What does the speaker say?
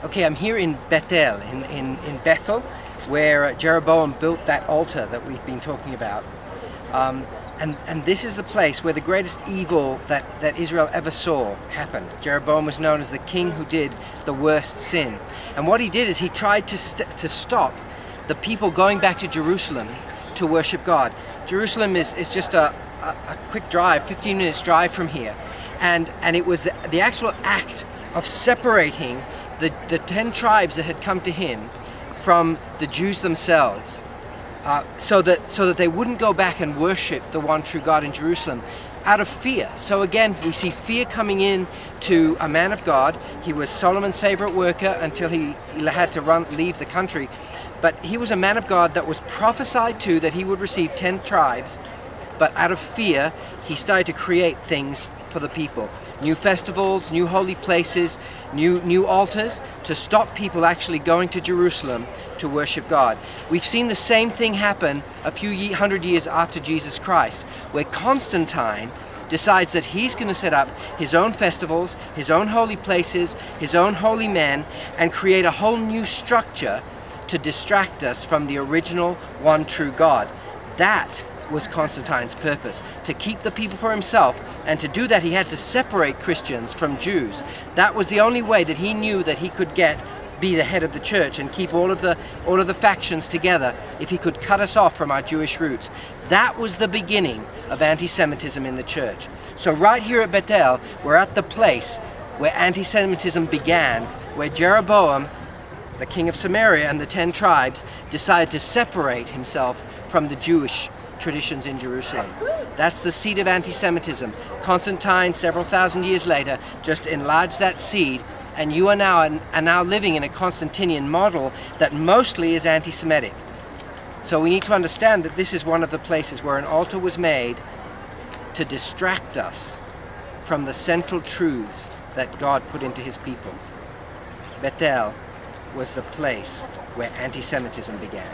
Okay, I'm here in Bethel, in Bethel, where Jeroboam built that altar that we've been talking about. And this is the place where the greatest evil that Israel ever saw happened. Jeroboam was known as the king who did the worst sin. And what he did is he tried to stop the people going back to Jerusalem to worship God. Jerusalem is just a quick drive, 15 minutes drive from here. And it was the actual act of separating the 10 tribes that had come to him from the Jews themselves, so that they wouldn't go back and worship the one true God in Jerusalem out of fear. So again, we see fear coming in to a man of God. He was Solomon's favorite worker until he had to leave the country. But he was a man of God that was prophesied to that he would receive 10 tribes. But out of fear, he started to create things for the people. New festivals, new holy places, new altars to stop people actually going to Jerusalem to worship God. We've seen the same thing happen a few hundred years after Jesus Christ, where Constantine decides that he's going to set up his own festivals, his own holy places, his own holy men, and create a whole new structure to distract us from the original one true God. That was Constantine's purpose, to keep the people for himself, and to do that he had to separate Christians from Jews. That was the only way that he knew that he could be the head of the church and keep all of the factions together, if he could cut us off from our Jewish roots. That was the beginning of anti-Semitism in the church. So right here at Bethel, we're at the place where anti-Semitism began, where Jeroboam, the king of Samaria, and the 10 tribes decided to separate himself from the Jewish traditions in Jerusalem. That's the seed of anti-Semitism. Constantine, several thousand years later, just enlarged that seed, and you are now living in a Constantinian model that mostly is anti-Semitic. So we need to understand that this is one of the places where an altar was made to distract us from the central truths that God put into his people. Bethel was the place where anti-Semitism began.